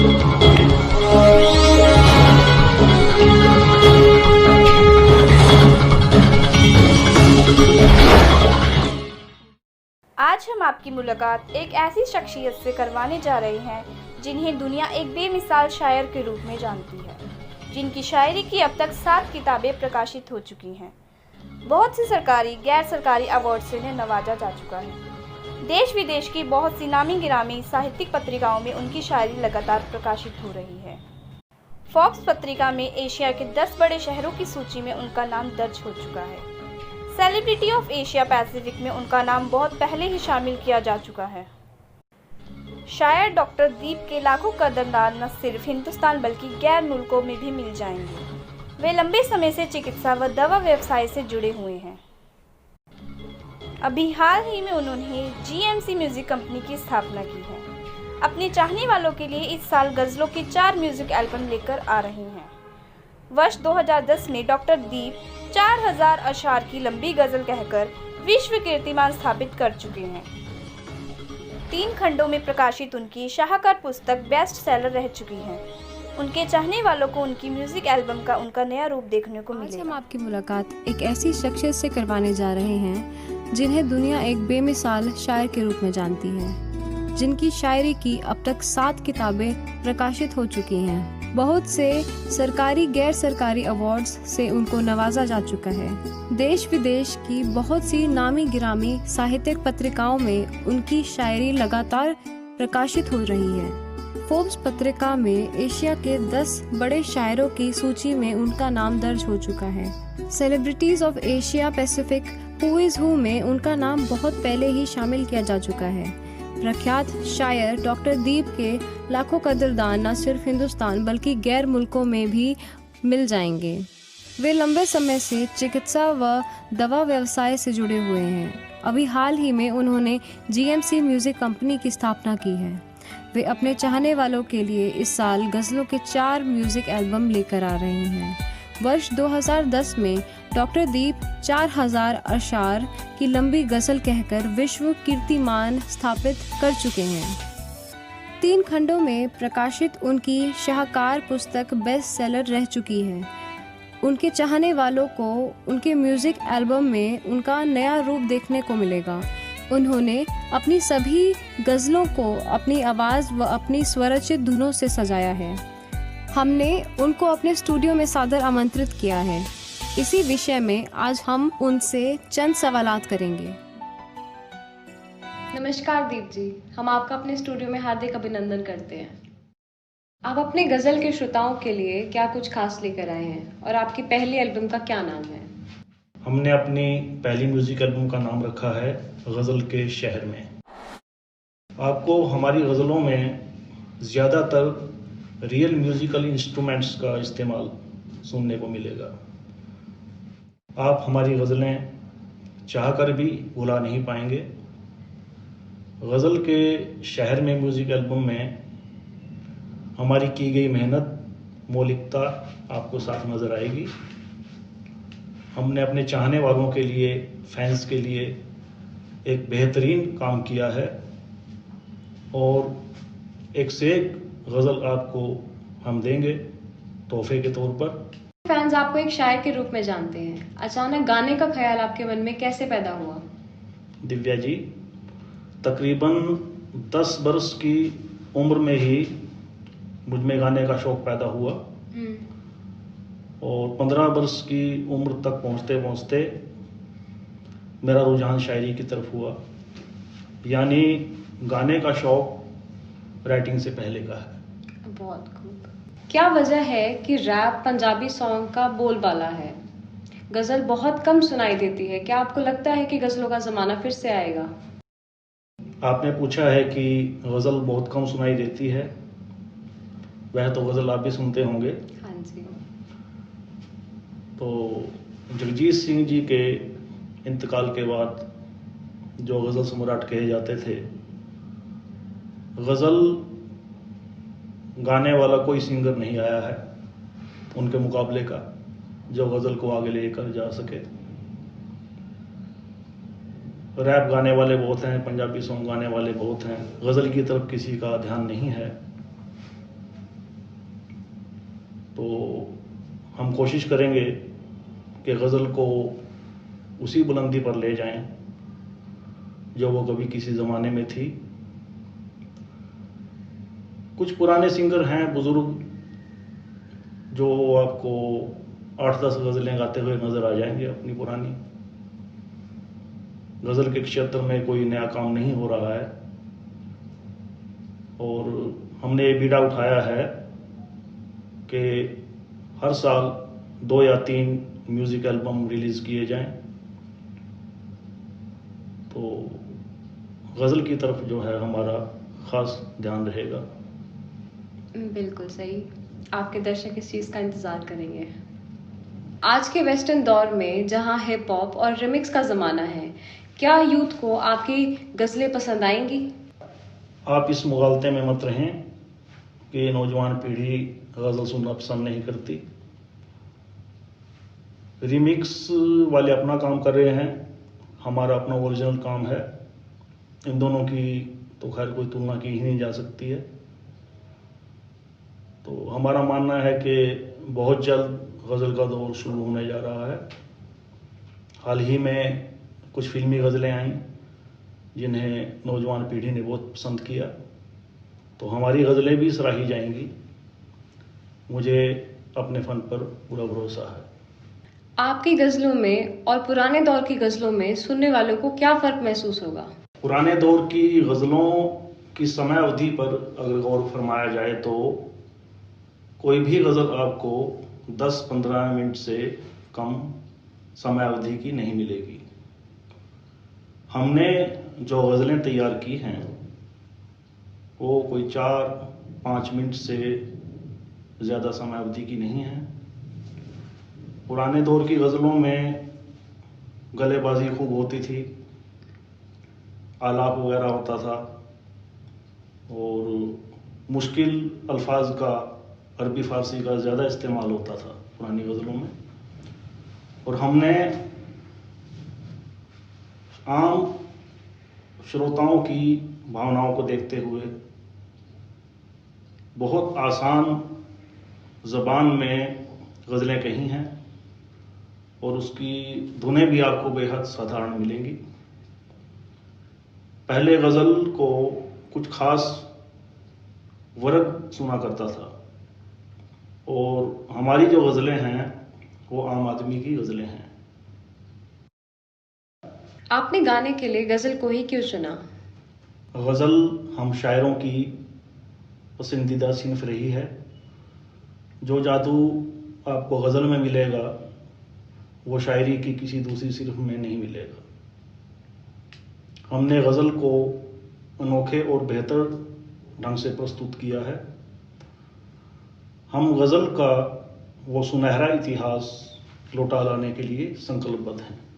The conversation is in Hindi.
आज हम आपकी मुलाकात एक ऐसी शख्सियत से करवाने जा रहे हैं जिन्हें दुनिया एक बेमिसाल शायर के रूप में जानती है, जिनकी शायरी की अब तक 7 किताबें प्रकाशित हो चुकी हैं। बहुत सी सरकारी गैर सरकारी अवार्ड से इन्हें नवाजा जा चुका है। देश विदेश की बहुत सी नामी गिरामी साहित्यिक पत्रिकाओं में उनकी शायरी लगातार प्रकाशित हो रही है। फोर्ब्स पत्रिका में एशिया के 10 बड़े शहरों की सूची में उनका नाम दर्ज हो चुका है। सेलिब्रिटी ऑफ एशिया पैसिफिक में उनका नाम बहुत पहले ही शामिल किया जा चुका है। शायर डॉक्टर दीप के लाखों कदरदान न सिर्फ हिंदुस्तान बल्कि गैर मुल्कों में भी मिल जाएंगे। वे लंबे समय से चिकित्सा व दवा व्यवसाय से जुड़े हुए हैं। अभी हाल ही में उन्होंने GMC म्यूजिक कंपनी की स्थापना की है। अपने चाहने वालों के लिए इस साल गज़लों की 4 म्यूजिक एल्बम लेकर आ रहे हैं। वर्ष 2010 में डॉक्टर दीप 4000 अशार की लंबी गज़ल कहकर विश्व कीर्तिमान स्थापित कर चुके हैं। 3 खंडों में प्रकाशित उनकी शाहकार पुस्तक बेस्ट सेलर रह चुकी है। उनके चाहने वालों को उनकी म्यूजिक एल्बम का उनका नया रूप देखने को मिलेगा। आज हम आपकी मुलाकात एक ऐसी शख्सियत से करवाने जा रहे हैं जिन्हें दुनिया एक बेमिसाल शायर के रूप में जानती है, जिनकी शायरी की अब तक 7 किताबें प्रकाशित हो चुकी हैं। बहुत से सरकारी गैर सरकारी अवार्ड्स से उनको नवाजा जा चुका है। देश विदेश की बहुत सी नामी गिरामी साहित्यिक पत्रिकाओं में उनकी शायरी लगातार प्रकाशित हो रही है। फोर्ब्स पत्रिका में एशिया के 10 बड़े शायरों की सूची में उनका नाम दर्ज हो चुका है। Celebrities of Asia Pacific who is who में उनका नाम बहुत पहले ही शामिल किया जा चुका है। प्रख्यात शायर डॉक्टर दीप के लाखों कदरदान न सिर्फ हिंदुस्तान बल्कि गैर मुल्कों में भी मिल जाएंगे। वे लंबे समय से चिकित्सा व दवा व्यवसाय से जुड़े हुए हैं। अभी हाल ही में उन्होंने GMC म्यूजिक कंपनी की स्थापना की है। वे अपने चाहने वालों के लिए इस साल गज़लों के 4 म्यूजिक एल्बम लेकर आ रहे हैं। वर्ष 2010 में डॉक्टर दीप 4000 अशार की लंबी गज़ल कहकर विश्व कीर्तिमान स्थापित कर चुके हैं। 3 खंडों में प्रकाशित उनकी शाहकार पुस्तक बेस्ट सेलर रह चुकी है। उनके चाहने वालों को उनके म्यूजिक एल्बम में उनका नया रूप देखने को मिलेगा। उन्होंने अपनी सभी गज़लों को अपनी आवाज़ व अपनी स्वरचित धुनों से सजाया है। हमने उनको अपने स्टूडियो में सादर आमंत्रित किया है। इसी विषय में आज हम उनसे चंद सवालात करेंगे। नमस्कार दीप जी, हम आपका अपने स्टूडियो में हार्दिक अभिनंदन करते हैं। आप अपने गज़ल के श्रोताओं के लिए क्या कुछ खास लेकर आए हैं और आपकी पहली एल्बम का क्या नाम है? हमने अपनी पहली म्यूजिक एल्बम का नाम रखा है गज़ल के शहर में। आपको हमारी गज़लों में ज़्यादातर रियल म्यूज़िकल इंस्ट्रूमेंट्स का इस्तेमाल सुनने को मिलेगा। आप हमारी गज़लें चाहकर भी भुला नहीं पाएंगे। गज़ल के शहर में म्यूज़िक एल्बम में हमारी की गई मेहनत, मौलिकता आपको साथ नज़र आएगी। हमने अपने चाहने वालों के लिए, फैंस के लिए एक बेहतरीन काम किया है और एक से एक गज़ल आपको हम देंगे तोहफे के तौर पर। फैंस आपको एक शायर के रूप में जानते हैं। अचानक गाने का ख्याल आपके मन में कैसे पैदा हुआ? दिव्या जी, तकरीबन 10 बरस की उम्र में ही मुझ में गाने का शौक़ पैदा हुआ और 15 बरस की उम्र तक पहुँचते पहुँचते मेरा रुझान शायरी की तरफ हुआ। यानी गाने का शौक़ राइटिंग से पहले का है। बहुत खूब। क्या वजह है कि रैप पंजाबी सॉन्ग का बोलबाला है, गज़ल बहुत कम सुनाई देती है? क्या आपको लगता है कि गज़लों का ज़माना फिर से आएगा? आपने पूछा है कि गज़ल बहुत कम सुनाई देती है। वह तो गज़ल आप भी सुनते होंगे। हाँ जी। तो जगजीत सिंह जी के इंतकाल के बाद जो गज़ल सम्राट कहे जाते थे, गज़ल गाने वाला कोई सिंगर नहीं आया है उनके मुकाबले का जो गज़ल को आगे लेकर जा सके। रैप गाने वाले बहुत हैं, पंजाबी सॉन्ग गाने वाले बहुत हैं, गज़ल की तरफ किसी का ध्यान नहीं है। तो हम कोशिश करेंगे कि गज़ल को उसी बुलंदी पर ले जाएं जो वो कभी किसी ज़माने में थी। कुछ पुराने सिंगर हैं, बुज़ुर्ग, जो आपको 8-10 गज़लें गाते हुए नज़र आ जाएंगे अपनी पुरानी। गज़ल के क्षेत्र में कोई नया काम नहीं हो रहा है और हमने ये बीड़ा उठाया है कि हर साल 2 या 3 म्यूज़िक एल्बम रिलीज़ किए जाएं। तो गज़ल की तरफ जो है हमारा ख़ास ध्यान रहेगा। बिल्कुल सही। आपके दर्शक इस चीज़ का इंतज़ार करेंगे। आज के वेस्टर्न दौर में जहां हिप हॉप और रिमिक्स का ज़माना है, क्या यूथ को आपकी गज़लें पसंद आएंगी? आप इस मुगालते में मत रहें कि नौजवान पीढ़ी गज़ल सुनना पसंद नहीं करती। रिमिक्स वाले अपना काम कर रहे हैं, हमारा अपना ओरिजिनल काम है। इन दोनों की तो खैर कोई तुलना की ही नहीं जा सकती है। तो हमारा मानना है कि बहुत जल्द गज़ल का दौर शुरू होने जा रहा है। हाल ही में कुछ फिल्मी गज़लें आईं जिन्हें नौजवान पीढ़ी ने बहुत पसंद किया, तो हमारी गज़लें भी सराही जाएंगी। मुझे अपने फ़न पर पूरा भरोसा है। आपकी गज़लों में और पुराने दौर की गज़लों में सुनने वालों को क्या फ़र्क महसूस होगा? पुराने दौर की गज़लों की समय अवधि पर अगर गौर फरमाया जाए तो कोई भी गज़ल आपको 10-15 मिनट से कम समय अवधि की नहीं मिलेगी। हमने जो गज़लें तैयार की हैं वो कोई 4-5 मिनट से ज़्यादा समय अवधि की नहीं है। पुराने दौर की गज़लों में गलेबाजी खूब होती थी, आलाप वगैरह होता था और मुश्किल अल्फाज का, अरबी फ़ारसी का ज़्यादा इस्तेमाल होता था पुरानी गज़लों में। और हमने आम श्रोताओं की भावनाओं को देखते हुए बहुत आसान ज़बान में गज़लें कही हैं और उसकी धुनें भी आपको बेहद साधारण मिलेंगी। पहले गज़ल को कुछ ख़ास वर्ग सुना करता था और हमारी जो गज़लें हैं वो आम आदमी की गज़लें हैं। आपने गाने के लिए गज़ल को ही क्यों चुना? गज़ल हम शायरों की पसंदीदा सिनफ रही है। जो जादू आपको गज़ल में मिलेगा वो शायरी की किसी दूसरी सिनफ में नहीं मिलेगा। हमने गज़ल को अनोखे और बेहतर ढंग से प्रस्तुत किया है। हम गज़ल का वो सुनहरा इतिहास लौटा लाने के लिए संकल्पबद्ध हैं।